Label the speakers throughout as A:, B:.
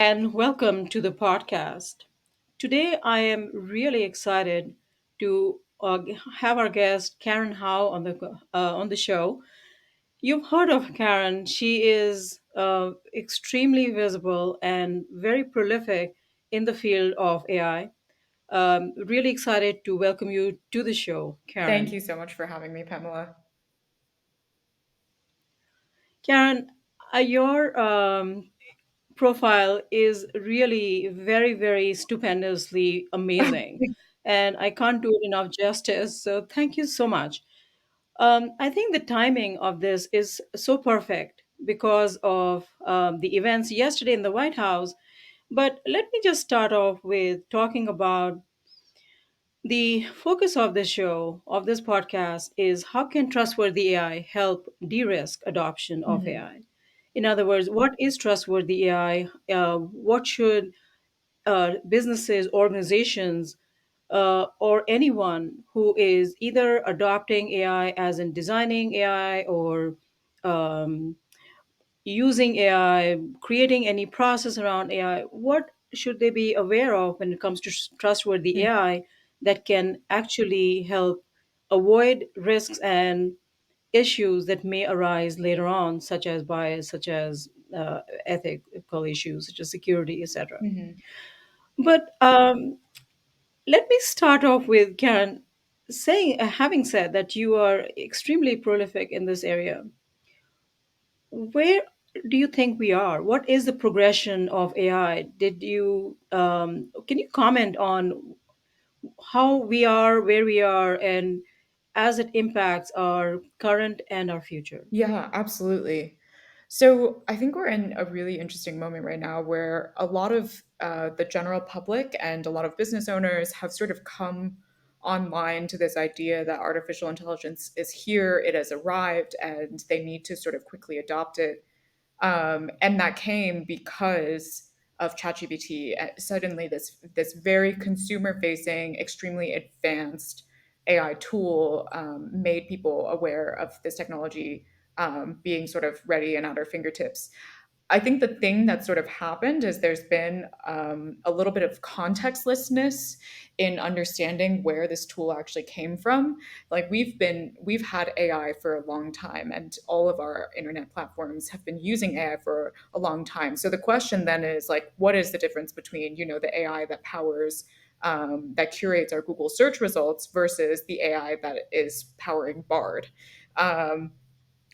A: and welcome to the podcast. Today, I am really excited to have our guest Karen Hao on the show. You've heard of Karen. She is extremely visible and very prolific in the field of AI. Really excited to welcome you to the show,
B: Thank
A: Karen.
B: you so much for having me, Pamela.
A: Karen, your profile is really very, very stupendously amazing. And I can't do it enough justice. So thank you so much. I think the timing of this is so perfect because of the events yesterday in the White House. But let me just start off with talking about the focus of this show, of this podcast, is how can trustworthy AI help de risk adoption of
B: Mhm.
A: AI? In other words, what is trustworthy AI? What should businesses, organizations, or anyone who is either adopting AI, as in designing AI, or um, using AI, creating any process around AI, what should they be aware of when it comes to trustworthy
B: Mhm.
A: AI that can actually help avoid risks and issues that may arise later on, such as bias, such as ethical issues, such as security, etc.
B: Mhm.
A: But let me start off with Karen having said that you are extremely prolific in this area. Where do you think we are? What is the progression of AI? Can you comment on how we are, where we are, and as it impacts our current and our future?
B: Yeah, absolutely. So I think we're in a really interesting moment right now where a lot of the general public and a lot of business owners have sort of come online to this idea that artificial intelligence is here, it has arrived, and they need to sort of quickly adopt it. And that came because of ChatGPT. Suddenly, this very consumer-facing, extremely advanced AI tool made people aware of this technology being sort of ready and at our fingertips. I think the thing that sort of happened is there's been a little bit of contextlessness in understanding where this tool actually came from. Like we've had AI for a long time, and all of our internet platforms have been using AI for a long time. So the question then is like, what is the difference between the AI that powers that curates our Google search results versus the AI that is powering Bard? Um,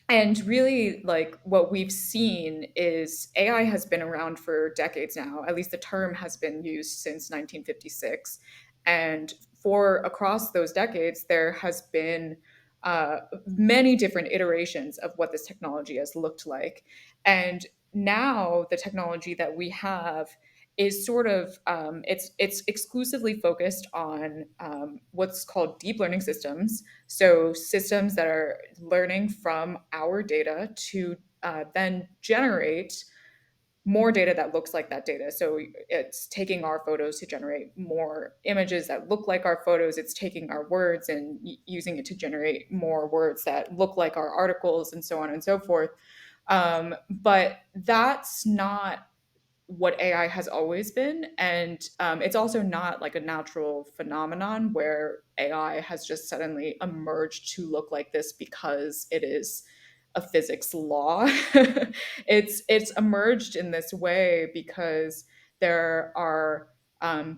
B: and really, like what we've seen is AI has been around for decades now. At least the term has been used since 1956. And for across those decades, there has been many different iterations of what this technology has looked like. And now the technology that we have is sort of it's exclusively focused on what's called deep learning systems, so systems that are learning from our data to then generate more data that looks like that data. So it's taking our photos to generate more images that look like our photos. It's taking our words and using it to generate more words that look like our articles, and so on and so forth. But that's not what AI has always been. And it's also not like a natural phenomenon where AI has just suddenly emerged to look like this because it is a physics law. It's emerged in this way because there are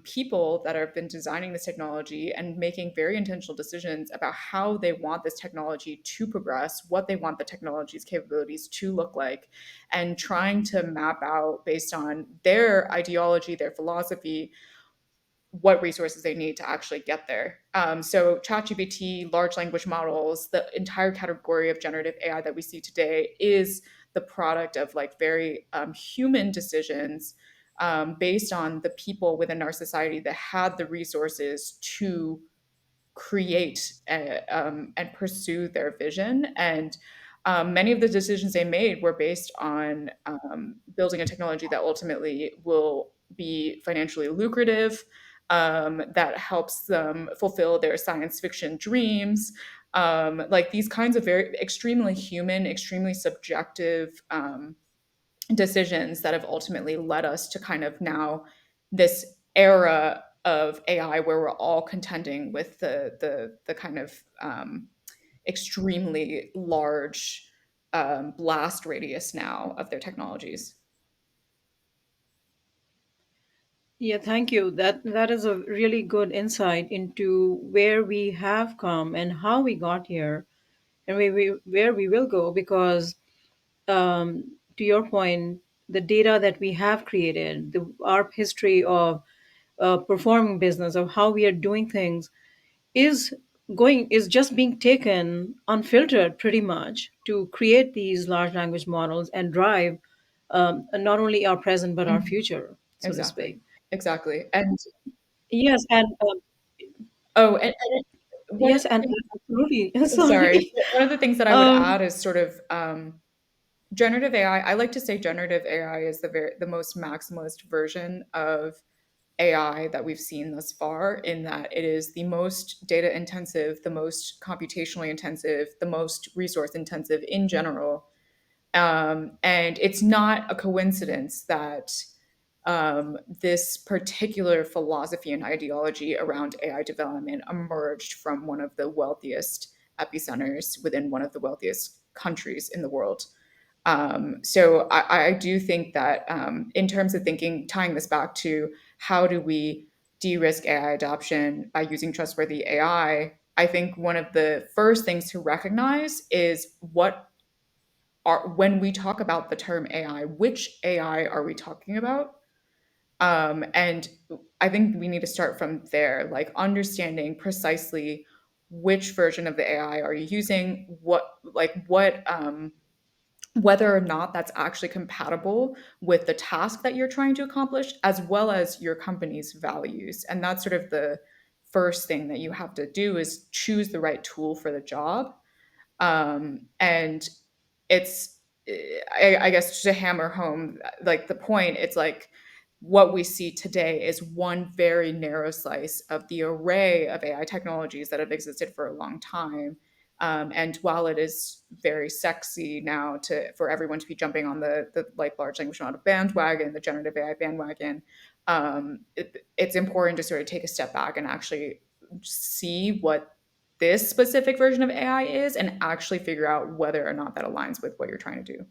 B: people that have been designing this technology and making very intentional decisions about how they want this technology to progress, what they want the technology's capabilities to look like, and trying to map out based on their ideology, their philosophy, what resources they need to actually get there. So, ChatGPT, large language models, the entire category of generative AI that we see today is the product of like very human decisions based on the people within our society that had the resources to create and pursue their vision. And many of the decisions they made were based on building a technology that ultimately will be financially lucrative, that helps them fulfill their science fiction dreams. Like these kinds of very extremely human, extremely subjective decisions that have ultimately led us to kind of now this era of AI where we're all contending with the kind of extremely large blast radius now of their technologies.
A: Yeah, thank you. That is a really good insight into where we have come and how we got here, and where we will go. Because to your point, the data that we have created, our history of performing business, of how we are doing things, is is just being taken unfiltered pretty much to create these large language models and drive not only our present but our
B: Mhm.
A: future, so to
B: Exactly.
A: speak.
B: Exactly. And
A: Yes, and
B: oh, and one of
A: yes,
B: the
A: and
B: things,
A: absolutely.
B: sorry,
A: Sorry.
B: one of the things that I would
A: Um,
B: add is sort of generative AI. I like to say generative AI is the most maximalist version of AI that we've seen thus far, in that it is the most data intensive, the most computationally intensive, the most resource intensive in general. And it's not a coincidence that this particular philosophy and ideology around AI development emerged from one of the wealthiest epicenters within one of the wealthiest countries in the world. So I do think that in terms of thinking, tying this back to how do we de-risk AI adoption by using trustworthy I think one of the first things to recognize is what are, when we talk about the term AI, which AI are we talking about? And I think we need to start from there, like understanding precisely which version of the AI are you using, whether or not that's actually compatible with the task that you're trying to accomplish, as well as your company's values. And that's sort of the first thing that you have to do, is choose the right tool for the job. And it's, I guess, to hammer home like the point, it's like what we see today is one very narrow slice of the array of AI technologies that have existed for a long time. And while it is very sexy now to for everyone to be jumping on the like large language model bandwagon, the generative AI bandwagon, it's important to sort of take a step back and actually see what this specific version of AI is, and actually figure out whether or not that aligns with what you're trying to do.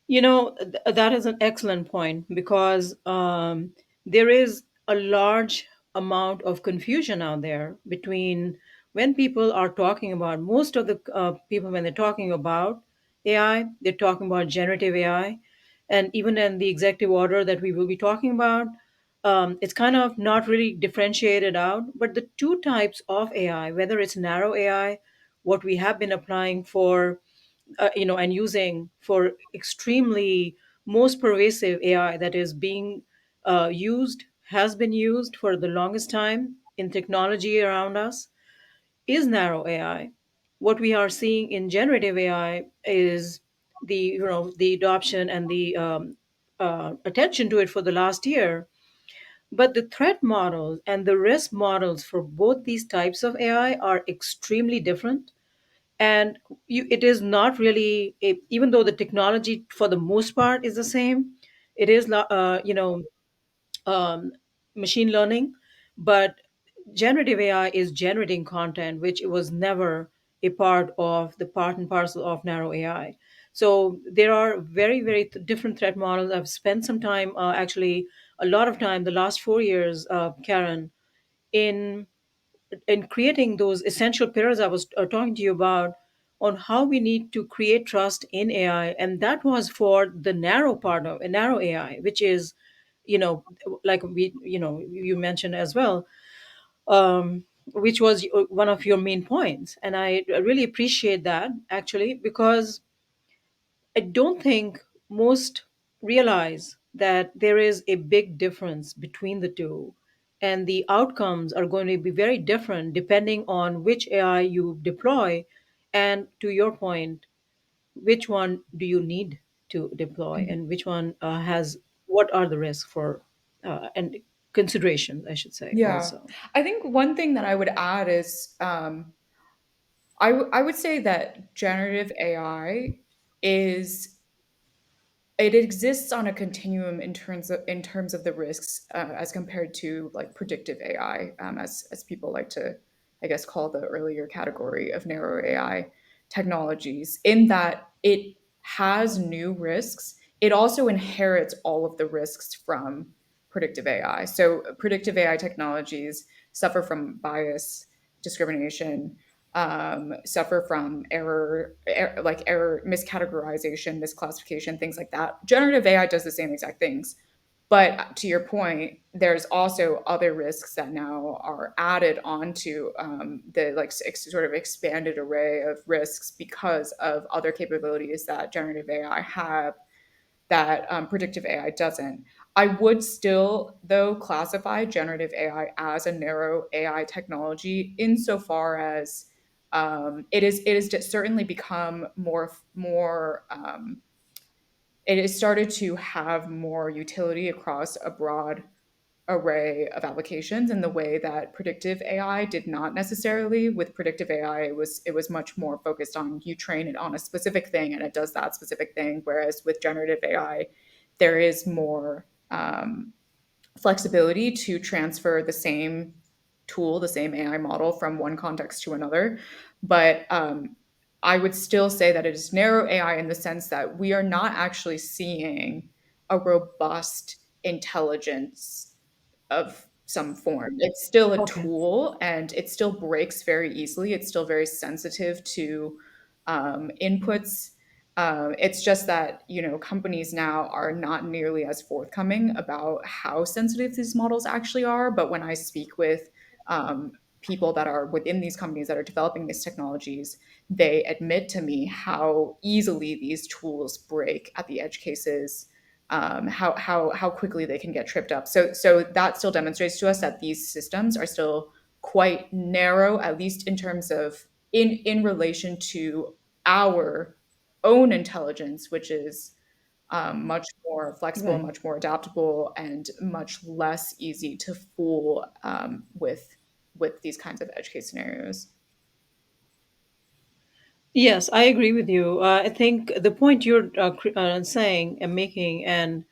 A: that is an excellent point because there is a large amount of confusion out there between when people are talking about most of the people when they're talking about AI, they're talking about generative AI, and even in the executive order that we will be talking about, it's kind of not really differentiated out. But the two types of AI, whether it's narrow AI, what we have been applying for and using for extremely most pervasive AI that is being has been used for the longest time in technology around us, is narrow AI. What we are seeing in generative AI is the adoption and the attention to it for the last year. But the threat models and the risk models for both these types of AI are extremely different, and it is not really even though the technology for the most part is the same. It is um, machine learning, but generative AI is generating content which was never a part of the part and parcel of narrow AI. So there are very different threat models. I've spent some time, actually a lot of time, the last 4 years, Karen, in creating those essential pillars I was talking to you about, on how we need to create trust in AI, and that was for the narrow part of a narrow AI, which is, like you mentioned as well, which was one of your main points, and I really appreciate that actually because I don't think most realize that there is a big difference between the two, and the outcomes are going to be very different depending on which AI you deploy. And to your point, which one do you need to deploy,
B: Mhm.
A: and which one has what are the risks for and considerations, I should say,
B: Yeah,
A: also.
B: I think one thing that I would add is I would say that generative AI is it exists on a continuum in terms of the risks as compared to like predictive AI, as people like to, I guess, call the earlier category of narrow AI technologies. In that it has new risks, it also inherits all of the risks from predictive AI. So predictive AI technologies suffer from bias, discrimination, suffer from error, miscategorization, misclassification, things like that. Generative AI does the same exact things. But to your point, there's also other risks that now are added onto the like sort of expanded array of risks because of other capabilities that generative AI have that predictive AI doesn't. I would still, though, classify generative AI as a narrow AI technology insofar as it has certainly become it has started to have more utility across a broad array of applications in the way that predictive AI did not necessarily. With predictive AI, it was much more focused on you train it on a specific thing and it does that specific thing. Whereas with generative AI, there is more flexibility to transfer the same tool, the same AI model from one context to another. But I would still say that it is narrow AI in the sense that we are not actually seeing a robust intelligence of some form. It's still a
A: Okay.
B: tool and it still breaks very easily. It's still very sensitive to inputs. It's just that, companies now are not nearly as forthcoming about how sensitive these models actually are. But when I speak with people that are within these companies that are developing these technologies, they admit to me how easily these tools break at the edge cases, how quickly they can get tripped up. So that still demonstrates to us that these systems are still quite narrow, at least in terms of in relation to our own intelligence, which is much more flexible,
A: Right.
B: much more adaptable, and much less easy to fool with these kinds of edge case scenarios.
A: Yes, I agree with you. I think the point you're saying and making, and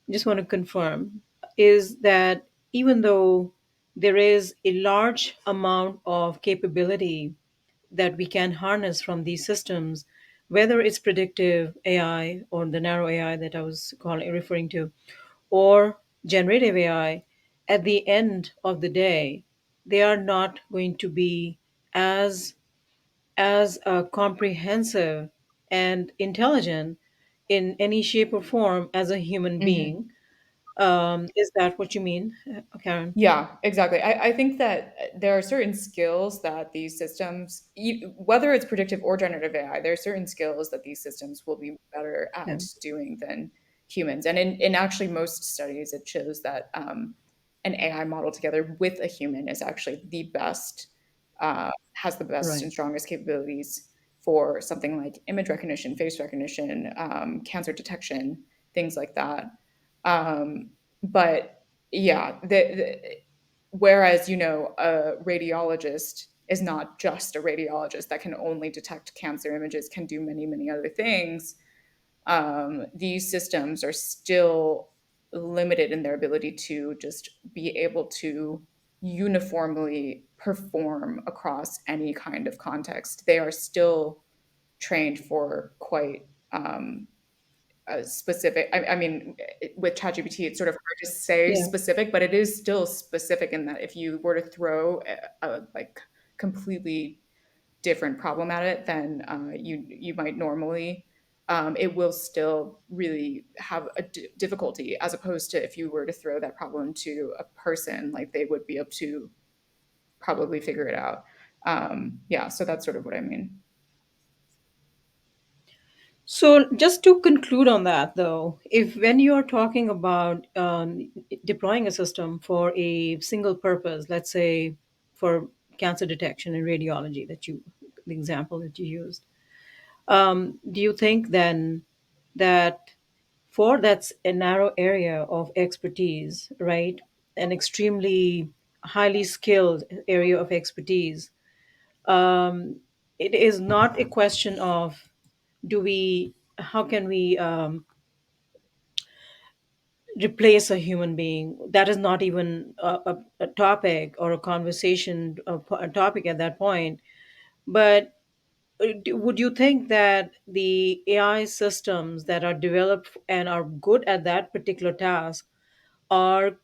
A: just want to confirm, is that even though there is a large amount of capability that we can harness from these systems, whether it's predictive AI or the narrow AI that I was referring to, or generative AI, at the end of the day, they are not going to be as comprehensive and intelligent in any shape or form as a human
B: Mhm.
A: being. Is that what you mean, Karen?
B: Yeah, exactly. I think that there are certain skills that these systems, whether it's predictive or generative AI, there are certain skills that these systems will be better
A: Yeah.
B: at doing than humans. And in actually most studies, it shows that an AI model together with a human is actually the best, has the best
A: Right.
B: and strongest capabilities for something like image recognition, face recognition, cancer detection, things like that. But yeah, whereas a radiologist is not just a radiologist that can only detect cancer images, can do many many other things. These systems are still limited in their ability to just be able to uniformly perform across any kind of context. They are still trained for quite specific. I mean, with ChatGPT, it's sort of hard to say
A: Yeah.
B: specific, but it is still specific in that if you were to throw a like completely different problem at it than you might normally, it will still really have a difficulty, as opposed to if you were to throw that problem to a person, like they would be able to probably figure it out. Yeah, so that's sort of what I mean.
A: So, just to conclude on that, though, if when you are talking about deploying a system for a single purpose, let's say for cancer detection in radiology, the example that you used, do you think then that for that's a narrow area of expertise, right, an extremely highly skilled area of expertise, it is not a question of do we how can we replace a human being? That is not even a topic or a conversation, a topic at that point. But would you think that the AI systems that are developed and are good at that particular task are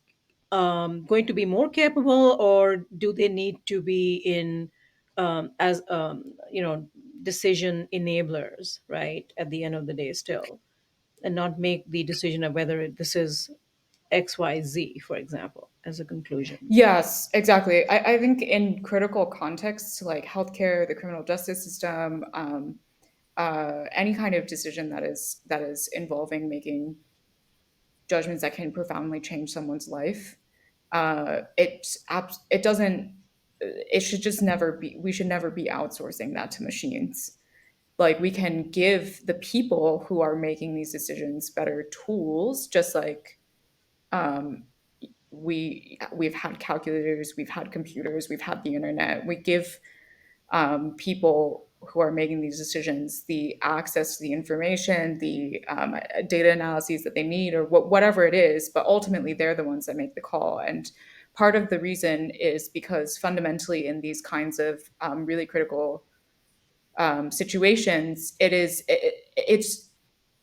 A: going to be more capable, or do they need to be in as decision enablers, right? At the end of the day, still, and not make the decision of whether this is XYZ, for example, as a conclusion.
B: Yes, exactly. I think in critical contexts like healthcare, the criminal justice system, any kind of decision that is involving making judgments that can profoundly change someone's life, it doesn't. It should just never be. We should never be outsourcing that to machines. Like we can give the people who are making these decisions better tools, just like um, we've had calculators, we've had computers, we've had the internet. We give people who are making these decisions the access to the information, the data analyses that they need, or whatever it is. But ultimately, they're the ones that make the call. And part of the reason is because fundamentally, in these kinds of really critical situations, it's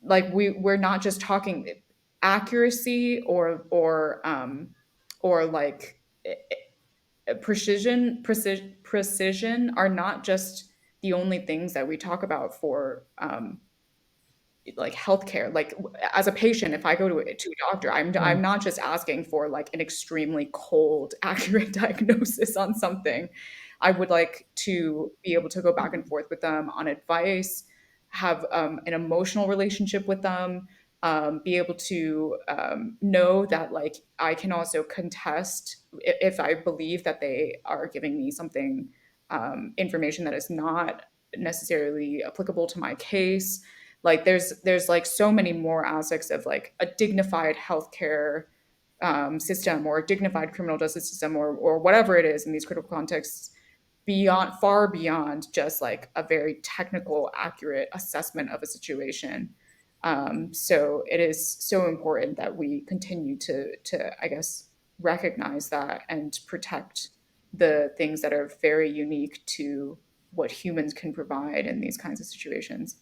B: like we're not just talking accuracy or like precision are not just the only things that we talk about for like healthcare. Like as a patient, if I go to a doctor, I'm
A: Mm.
B: not just asking for like an extremely cold accurate diagnosis on something. I would like to be able to go back and forth with them on advice, have an emotional relationship with them, be able to know that like I can also contest if I believe that they are giving me something, information that is not necessarily applicable to my case. Like there's like so many more aspects of like a dignified healthcare system or a dignified criminal justice system or whatever it is in these critical contexts, beyond far beyond just like a very technical accurate assessment of a situation. So it is so important that we continue to I guess recognize that and protect the things that are very unique to what humans can provide in these kinds of situations.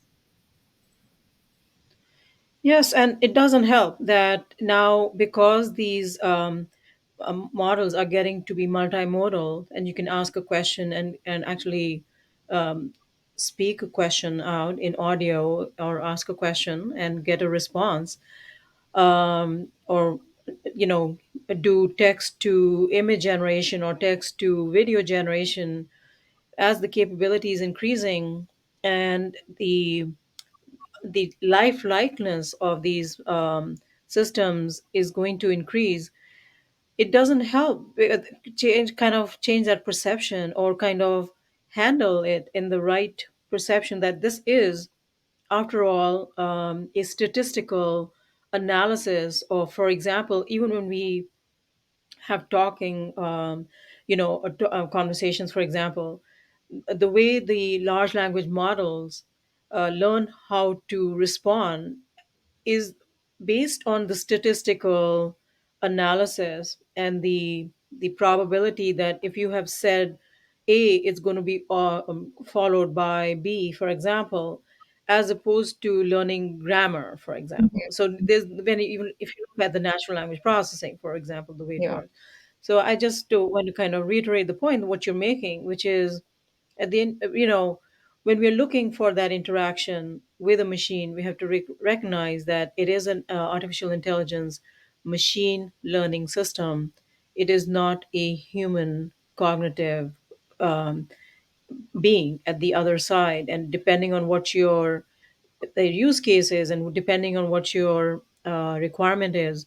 A: Yes, and it doesn't help that now, because these models are getting to be multimodal, and you can ask a question and actually um, speak a question out in audio, or ask a question and get a response, or you know do text to image generation or text to video generation. As the capability is increasing, and the life likeness of these systems is going to increase, it doesn't help change that perception, or kind of handle it in the right perception, that this is, after all, a statistical analysis. Or, for example, even when we have talking, conversations, for example, the way the large language models learn how to respond is based on the statistical analysis, and the probability that if you have said A, it's going to be followed by B, for example, as opposed to learning grammar, for example.
B: Mhm.
A: So there's, when even if you look at the natural language processing, for example, the way it
B: Yeah.
A: works. So I just want to kind of reiterate the point what you're making, which is, at the end, when we're looking for that interaction with a machine, we have to recognize that it is an artificial intelligence machine learning system. It is not a human cognitive um, being at the other side. And depending on what your use case is, and depending on what your requirement is,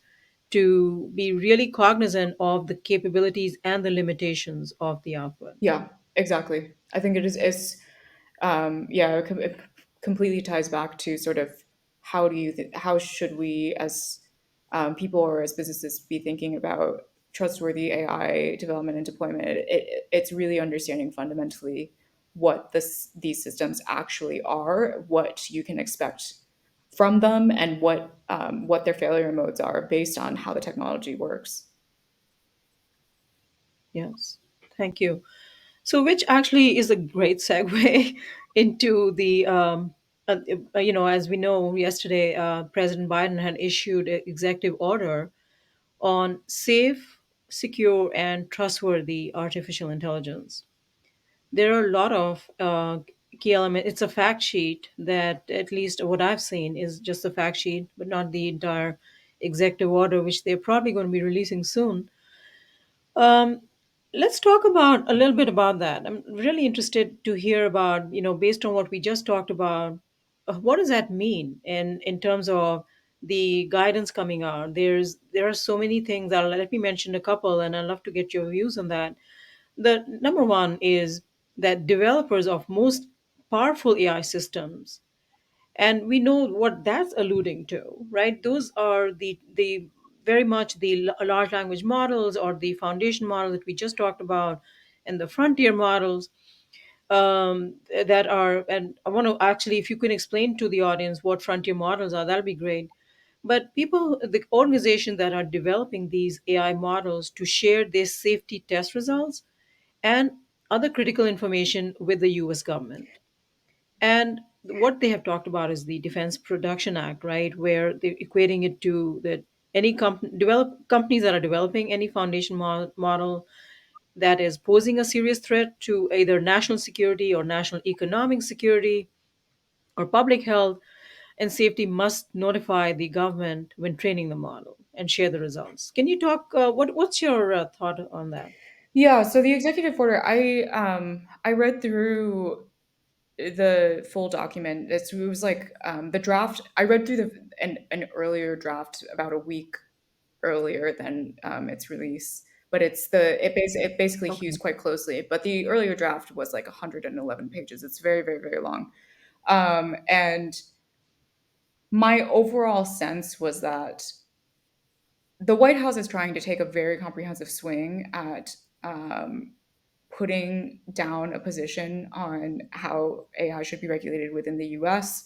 A: to be really cognizant of the capabilities and the limitations of the output.
B: Yeah, exactly. I think it is yeah, it completely ties back to sort of how should we as people or as businesses be thinking about trustworthy AI development and deployment. It's really understanding fundamentally what these systems actually are, what you can expect from them and what their failure modes are based on how the technology works.
A: Yes. Thank you. So, which actually is a great segue into the, as we know, yesterday President Biden had issued an executive order on safe, secure, and trustworthy artificial intelligence. There are a lot of key elements. It's a fact sheet that, at least what I've seen, is just a fact sheet, but not the entire executive order, which they're probably going to be releasing soon. Um, let's talk about a little bit about that. I'm really interested to hear about, based on what we just talked about, what does that mean in terms of the guidance coming out? There are so many things. Let me mention a couple, and I'd love to get your views on that. The number one is that developers of most powerful AI systems, and we know what that's alluding to, right? Those are the very much the large language models or the foundation model that we just talked about, and the frontier models that are. And I want to actually, if you can explain to the audience what frontier models are, that'll be great. But people, the organizations that are developing these AI models to share their safety test results and other critical information with the US government. And what they have talked about is the Defense Production Act, right, where they're equating it to that any companies that are developing any foundation model that is posing a serious threat to either national security or national economic security or public health and safety must notify the government when training the model and share the results. Can you talk? What's your thought on that?
B: Yeah, so the executive order, I read through the full document. It was like the draft. I read through an earlier draft about a week earlier than its release, but it basically
A: Okay.
B: hews quite closely. But the earlier draft was like 111 pages. It's very very very long, and my overall sense was that the White House is trying to take a very comprehensive swing at putting down a position on how AI should be regulated within the US.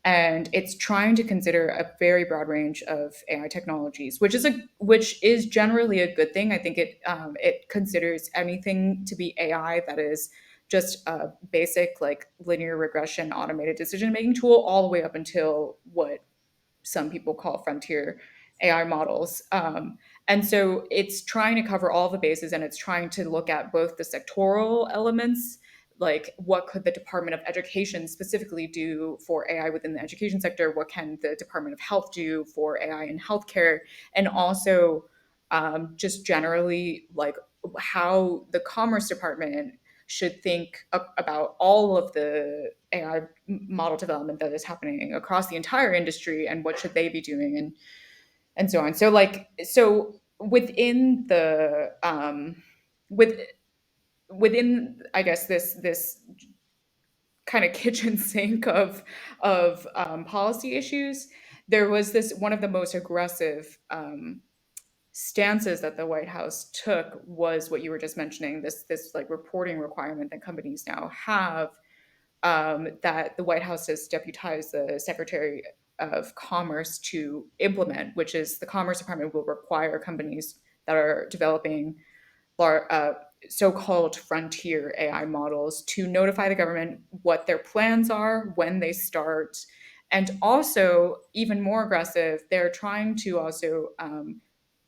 B: And it's trying to consider a very broad range of AI technologies, which is generally a good thing. I think it considers anything to be AI that is just a basic like linear regression automated decision making tool, all the way up until what some people call frontier AI models. And so it's trying to cover all the bases, and it's trying to look at both the sectoral elements, like what could the Department of Education specifically do for AI within the education sector? What can the Department of Health do for AI in healthcare? And also just generally like how the Commerce Department should think about all of the AI model development that is happening across the entire industry and what should they be doing and so on. So within the with within I guess this kind of kitchen sink of policy issues, there was this one of the most aggressive stances that the White House took was what you were just mentioning, this like reporting requirement that companies now have, that the White House has deputized the Secretary of Commerce to implement, which is the Commerce Department will require companies that are developing so-called frontier AI models to notify the government what their plans are, when they start, and also even more aggressive, they're trying to also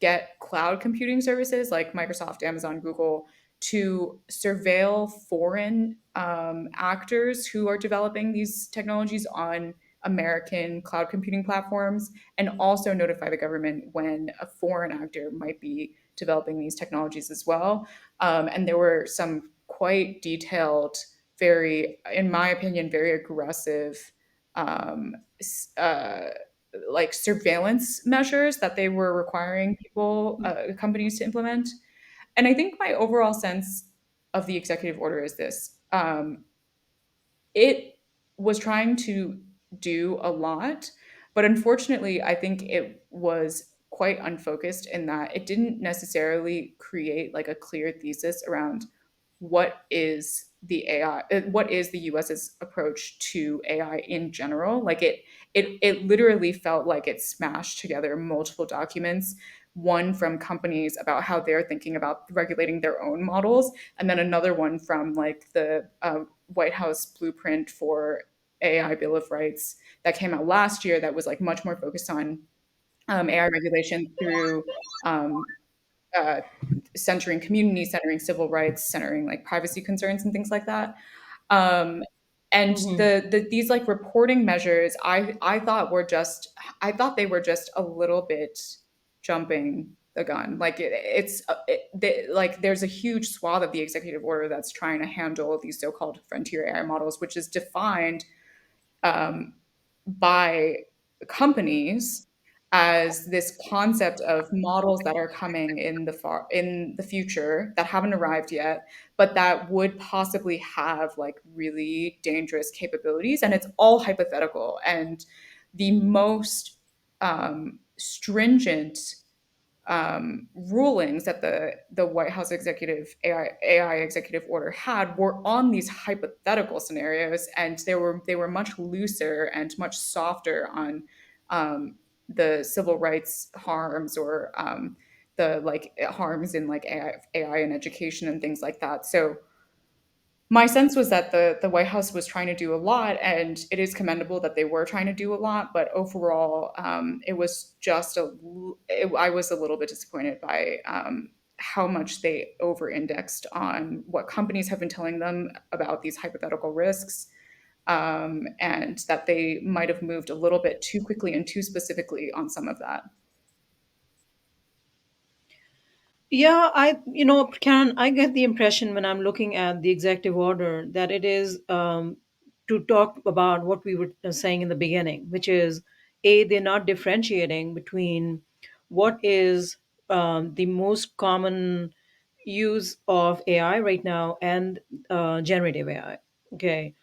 B: get cloud computing services like Microsoft, Amazon, Google to surveil foreign actors who are developing these technologies on American cloud computing platforms, and also notify the government when a foreign actor might be developing these technologies as well. And there were some quite detailed, very, in my opinion, very aggressive um, uh, like surveillance measures that they were requiring companies to implement. And I think my overall sense of the executive order is this: it was trying to do a lot, but unfortunately, I think it was quite unfocused in that it didn't necessarily create like a clear thesis around what is the AI, what is the US's approach to AI in general. Like it literally felt like it smashed together multiple documents, one from companies about how they're thinking about regulating their own models, and then another one from like the White House blueprint for AI Bill of Rights that came out last year that was like much more focused on AI regulation through um, uh, centering community, centering civil rights, centering like privacy concerns and things like that. Um, and
A: Hmm.
B: these like reporting measures, I thought were just I thought they were just a little bit jumping the gun. Like like there's a huge swath of the executive order that's trying to handle these so-called frontier AI models, which is defined um, by companies as this concept of models that are coming in the future that haven't arrived yet, but that would possibly have like really dangerous capabilities, and it's all hypothetical. And the most stringent rulings that the White House executive AI executive order had were on these hypothetical scenarios, and they were much looser and much softer on the civil rights harms or the like harms in like AI and education and things like that. So my sense was that the White House was trying to do a lot, and it is commendable that they were trying to do a lot. But overall, it was just I was a little bit disappointed by how much they over-indexed on what companies have been telling them about these hypothetical risks, and that they might have moved a little bit too quickly and too specifically on some of that.
A: Yeah, Karen, I get the impression when I'm looking at the executive order that it is to talk about what we were saying in the beginning, which is A, they're not differentiating between what is the most common use of AI right now and generative AI. Okay.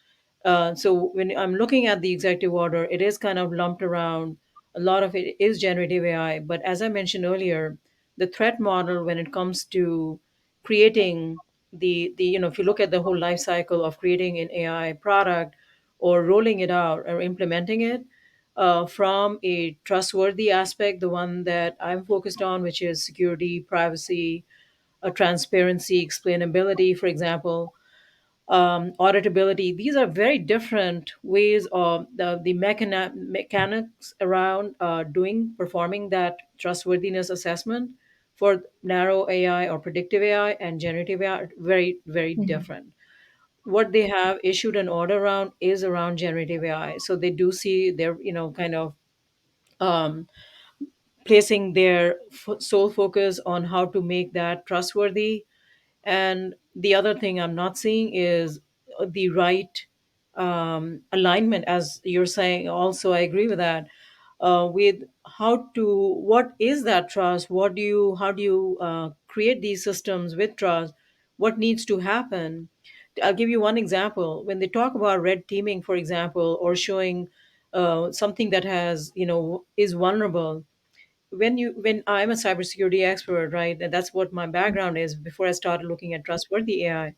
A: So when I'm looking at the executive order, it is kind of lumped around. A lot of it is generative AI, but as I mentioned earlier, the threat model when it comes to creating the if you look at the whole life cycle of creating an AI product or rolling it out or implementing it, from a trustworthy aspect, the one that I'm focused on, which is security, privacy, transparency, explainability, for example, auditability. These are very different ways of the mechanics around performing that trustworthiness assessment for narrow AI or predictive AI and generative AI are very, very
B: Mhm.
A: different. What they have issued an order around is around generative AI. So they do see their, kind of um, placing their sole focus on how to make that trustworthy. And the other thing I'm not seeing is the right alignment, as you're saying. Also, I agree with that. With what is that trust? How do you create these systems with trust? What needs to happen? I'll give you one example. When they talk about red teaming, for example, or showing something that is vulnerable, when I'm a cybersecurity expert, right, and that's what my background is before I started looking at trustworthy AI.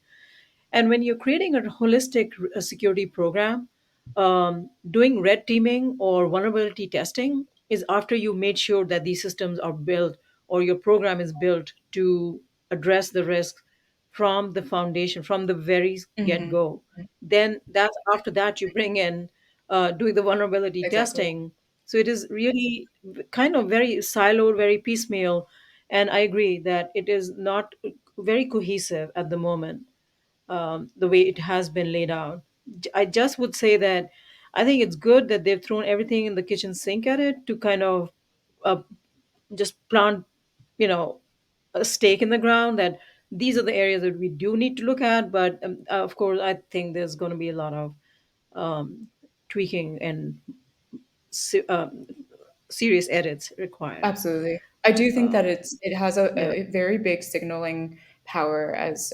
A: And when you're creating a holistic security program, doing red teaming or vulnerability testing is after you made sure that these systems are built or your program is built to address the risk from the foundation, from the very get
B: Mhm.
A: go. Then that's after that you bring in doing the vulnerability
B: Exactly.
A: testing. So it is really kind of very siloed, very piecemeal. And I agree that it is not very cohesive at the moment, the way it has been laid out. I just would say that I think it's good that they've thrown everything in the kitchen sink at it to kind of uh, just plant, you know, a stake in the ground that these are the areas that we do need to look at. But of course, I think there's going to be a lot of um, tweaking and serious edits required.
B: Absolutely. I do think that
A: Um,
B: it has
A: yeah.
B: a very big signaling power, as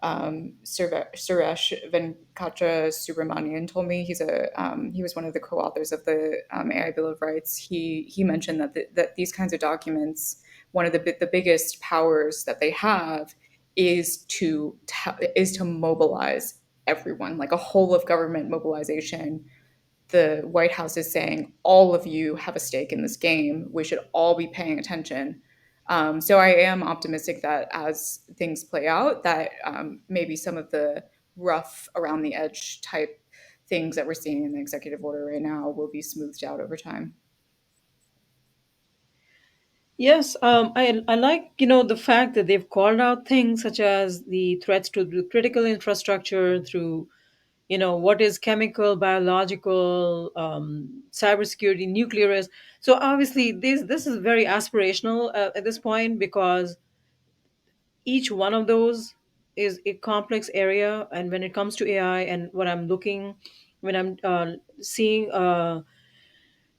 B: Suresh Venkata Subramanian told me. He was one of the co-authors of the AI Bill of Rights. He mentioned that that these kinds of documents, one of the biggest powers that they have is to mobilize everyone, like a whole of government mobilization. The White House is saying all of you have a stake in this game. We should all be paying attention. So I am optimistic that as things play out, that maybe some of the rough around the edge type things that we're seeing in the executive order right now will be smoothed out over time.
A: Yes, I like the fact that they've called out things such as the threats to the critical infrastructure through what is chemical, biological, cybersecurity, nuclear is. So obviously this is very aspirational at this point, because each one of those is a complex area. And when it comes to AI, and what I'm looking, when I'm seeing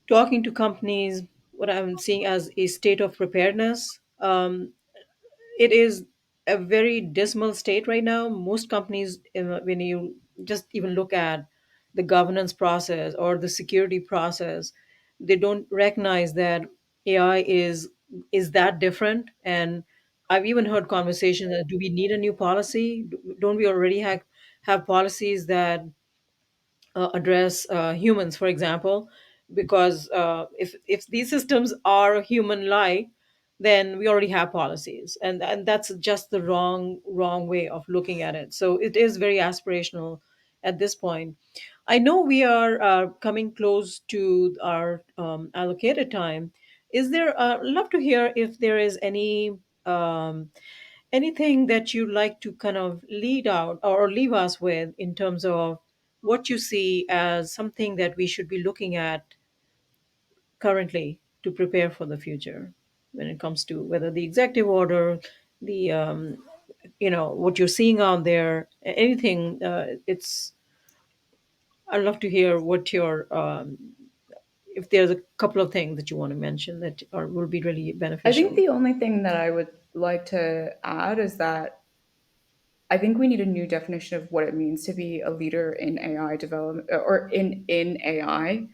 A: talking to companies, what I'm seeing as a state of preparedness, it is a very dismal state right now. Most companies, when you just even look at the governance process or the security process, they don't recognize that AI is that different. And I've even heard conversations that, do we need a new policy? Don't we already have policies that address humans, for example? Because if these systems are human-like, then we already have policies, and that's just the wrong way of looking at it. So it is very aspirational at this point. I know we are coming close to our allocated time. Is there? Love to hear if there is um, anything that you'd like to kind of lead out or leave us with in terms of what you see as something that we should be looking at currently to prepare for the future, when it comes to whether the executive order, the what you're seeing out there, anything. It's I'd love to hear what your if there's a couple of things that you want to mention that are will be really
B: I think
A: beneficial.
B: the only thing that I would like to add is that I think we need a new definition of what it means to be a leader in AI development or in AI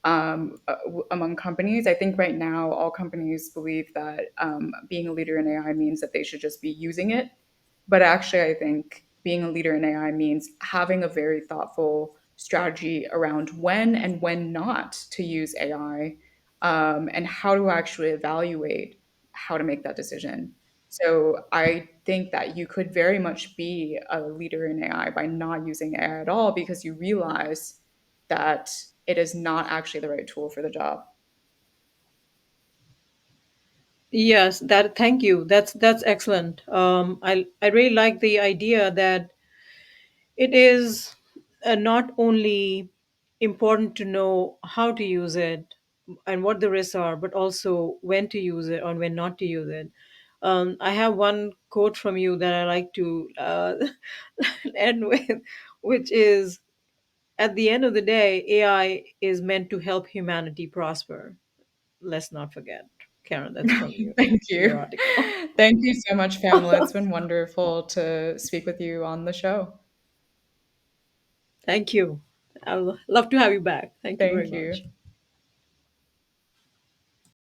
B: among companies. I think right now all companies believe that being a leader in AI means that they should just be using it. But actually, I think being a leader in AI means having a very thoughtful strategy around when and when not to use AI, and how to actually evaluate how to make that decision. So I think that you could very much be a leader in AI by not using AI at all because you realize that it is not actually the right tool for the job.
A: Yes, that thank you. That's excellent. I really like the idea that it is not only important to know how to use it and what the risks are, but also when to use it or when not to use it. I have one quote from you that I like to end with, which is, at the end of the day, AI is meant to help humanity prosper. Let's not forget. Karen, that's from you,
B: Thank
A: your
B: you.
A: article.
B: Thank you so much, Pamela. It's been wonderful to speak with you on the show.
A: Thank you. I'll love to have you back. Thank you very
B: Thank you.
A: much.